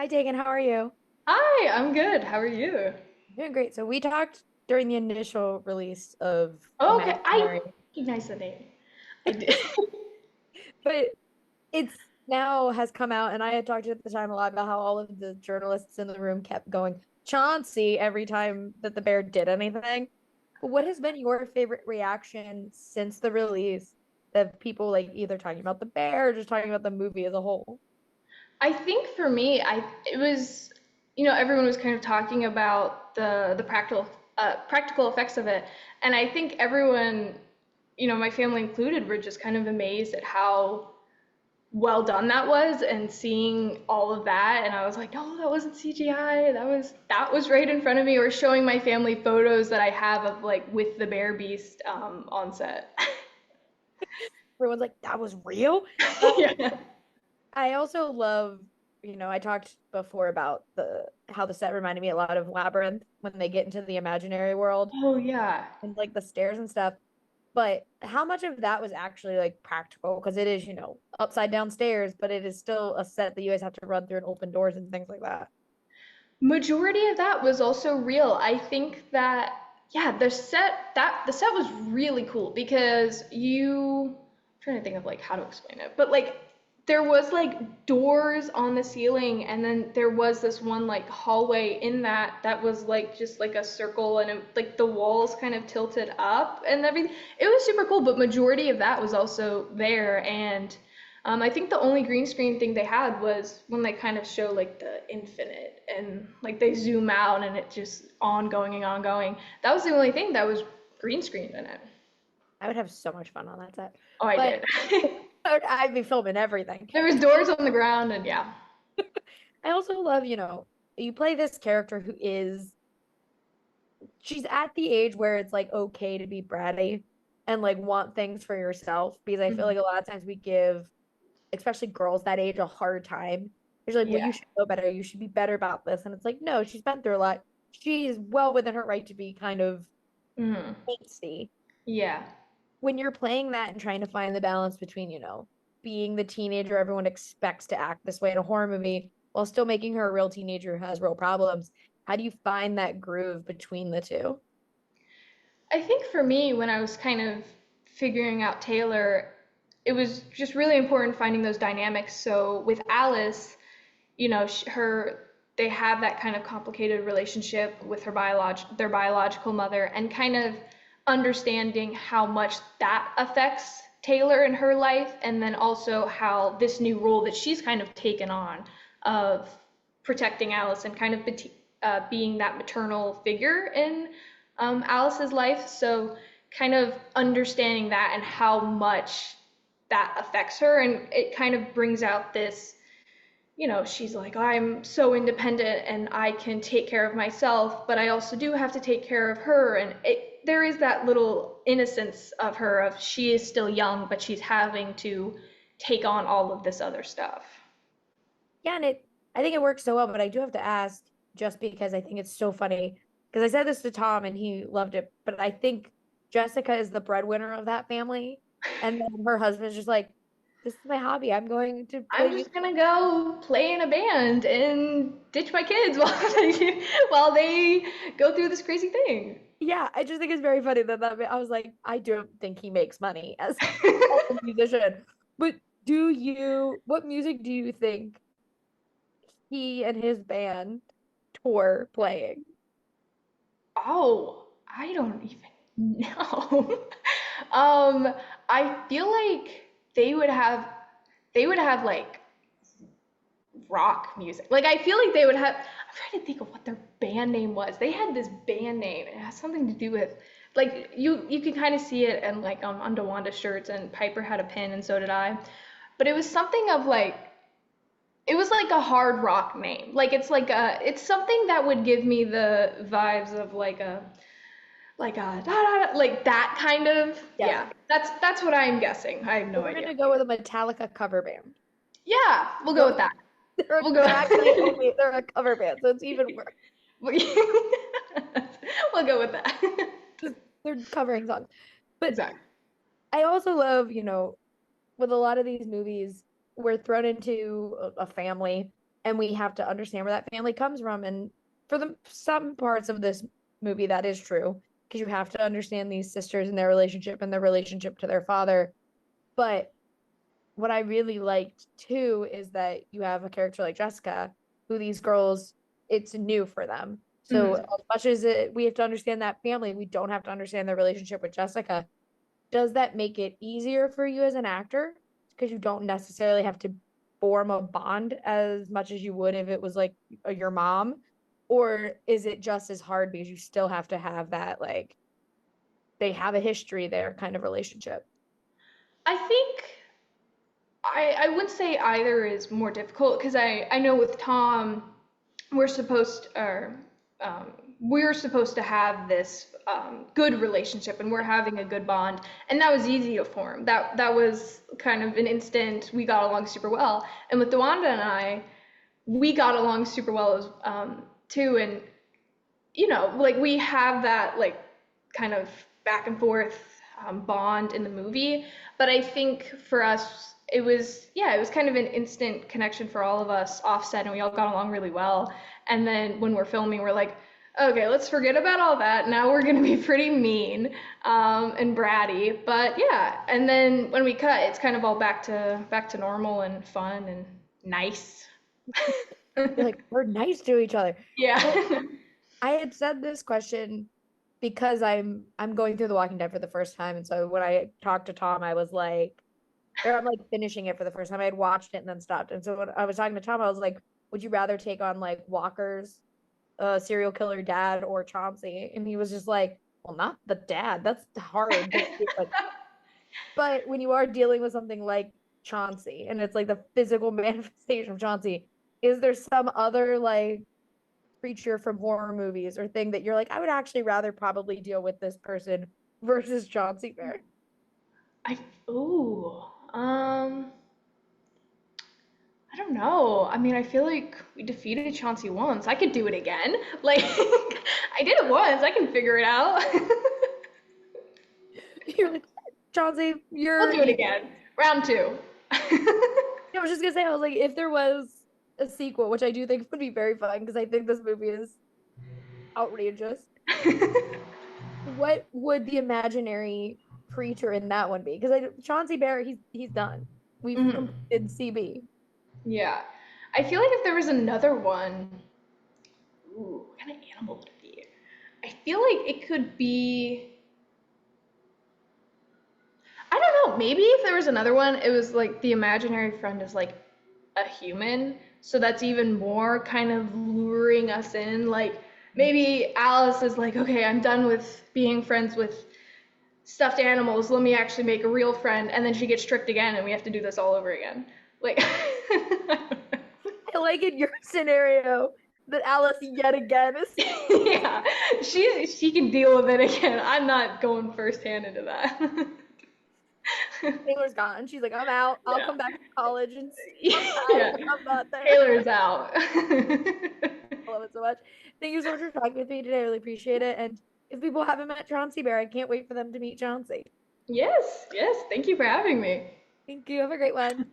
Hi, Taegan. How are you? Hi, I'm good. How are you? Doing great. So we talked during the initial release of Oh, okay, I Imaginary, recognize the name. I did. but it's now has come out, and I had talked at the time a lot about how all of the journalists in the room kept going Chauncey every time that the bear did anything. But what has been your favorite reaction since the release of people like either talking about the bear or just talking about the movie as a whole? I think for me, I it was, everyone was kind of talking about the practical effects of it, and I think everyone, my family included, were just kind of amazed at how well done that was, and seeing all of that, and I was like, no, that wasn't CGI. That was right in front of me, or showing my family photos that I have of like with the bear beast on set. Everyone's like, that was real. Uh, Yeah. I also love, I talked before about the how the set reminded me a lot of Labyrinth when they get into the imaginary world Oh yeah. and like the stairs and stuff. But how much of that was actually like practical? Because it is, upside down stairs, but it is still a set that you guys have to run through and open doors and things like that. Majority of that was also real. I think that yeah, the set was really cool because I'm trying to think of like how to explain it. But like there was like doors on the ceiling, and then there was this one like hallway in that was like just like a circle, and like the walls kind of tilted up and everything. It was super cool, but majority of that was also there. And I think the only green screen thing they had was when they kind of show like the infinite, and like they zoom out and it just ongoing and ongoing. That was the only thing that was green screened in it. I would have so much fun on that set. Oh, I But did. I'd be filming everything. There was doors on the ground, and yeah. I also love, you play this character who is she's at the age where it's like okay to be bratty and like want things for yourself because I feel like a Mhm. lot of times we give especially girls that age a hard time. It's like, well, Yeah. you should know better. You should be better about this. And it's like, no, she's been through a lot. She's well within her right to be kind of Mhm. angsty. Yeah. When you're playing that and trying to find the balance between, being the teenager everyone expects to act this way in a horror movie while still making her a real teenager who has real problems, how do you find that groove between the two? I think for me, when I was kind of figuring out Taylor, it was just really important finding those dynamics. So with Alice, her they have that kind of complicated relationship with their biological mother, and kind of understanding how much that affects Taylor in her life, and then also how this new role that she's kind of taken on of protecting Alice and kind of being that maternal figure in Alice's life. So kind of understanding that and how much that affects her, and it kind of brings out this, she's like, I'm so independent and I can take care of myself, but I also do have to take care of her. And there is that little innocence of her, of she is still young, but she's having to take on all of this other stuff. Yeah, and I think it works so well, but I do have to ask just because I think it's so funny. Because I said this to Tom and he loved it, but I think Jessica is the breadwinner of that family. And then her husband's just like, this is my hobby. I'm going to play I'm music. just gonna go play in a band and ditch my kids while they go through this crazy thing. Yeah, I just think it's very funny that I was like, I don't think he makes money as a musician. But what music do you think he and his band tour playing? Oh, I don't even know. um, I feel like they would have they would have like rock music. Like I feel like they would have. I'm trying to think of what their band name was. They had this band name. It has something to do with like you can kind of see it, and like on DeWanda shirts, and Piper had a pin and so did I. But it was something of like it was like a hard rock name. Like it's something that would give me the vibes of like a da, da, da, like that kind of, Yeah. yeah. That's what I'm guessing. I have So no we're idea. gonna go with a Metallica cover band. Yeah, we'll go So with that. We'll go. they're actually only they're a cover band, so it's even worse. we'll go with that. Just they're covering songs. But Exactly. I also love, with a lot of these movies, we're thrown into a family. and we have to understand where that family comes from. And for the some parts of this movie, that is true because you have to understand these sisters and their relationship to their father. But what I really liked too is that you have a character like Jessica, who these girls, it's new for them. So Mhm. as much as we have to understand that family, we don't have to understand their relationship with Jessica. Does that make it easier for you as an actor? Because you don't necessarily have to form a bond as much as you would if it was like your mom? Or is it just as hard because you still have to have that, like, they have a history there kind of relationship? I think I wouldn't say either is more difficult because I know with Tom we're supposed or um, we're supposed to have this good relationship and we're having a good bond and that was easy to form. That was kind of an instant we got along super well. And with Dewanda and I, we got along super well as too. And you know, like we have that like kind of back and forth bond in the movie. But I think for us, it was, yeah, it was kind of an instant connection for all of us offset and we all got along really well. And then when we're filming, we're like, okay, let's forget about all that. Now we're going to be pretty mean and bratty. But yeah, and then when we cut, it's kind of all back to normal and fun and nice. You're like, we're nice to each other. Well, Yeah. I had said this question because I'm going through The Walking Dead for the first time, and so when I talked to Tom, I was like, or I'm like finishing it for the first time. I had watched it and then stopped, and so when I was talking to Tom, I was like, would you rather take on like Walker's serial killer dad or Chauncey? And he was just like, well, not the dad. That's hard. But when you are dealing with something like Chauncey, and it's like the physical manifestation of Chauncey, is there some other like creature from horror movies or thing that you're like, I would actually rather probably deal with this person versus Chauncey Bear? I ooh, I don't know. I mean, I feel like we defeated Chauncey once. I could do it again. Like, I did it once. I can figure it out. You're like, Chauncey, We'll you're do it you. again. Round two. I was just gonna say, I was like, if there was a sequel, which I do think would be very fun because I think this movie is outrageous, what would the imaginary creature in that one be? Because Chauncey Bear, he's done. We've Mhm. completed CB. Yeah. I feel like if there was another one, ooh, what kind of animal would it be? I feel like it could be, I don't know, maybe if there was another one, it was like the imaginary friend is like a human. So that's even more kind of luring us in. Like maybe Alice is like, okay, I'm done with being friends with stuffed animals. Let me actually make a real friend. And then she gets tricked again and we have to do this all over again. Like, I like in your scenario that Alice yet again is yeah, she can deal with it again. I'm not going firsthand into that. Taylor's gone. She's like, I'm out. I'll Yeah. come back to college and sometime Yeah. if I'm not there. Taylor's out. I love it so much. Thank you so much for talking with me today. I really appreciate it. And if people haven't met Chauncey Bear, I can't wait for them to meet Chauncey. Yes, yes. Thank you for having me. Thank you. Have a great one.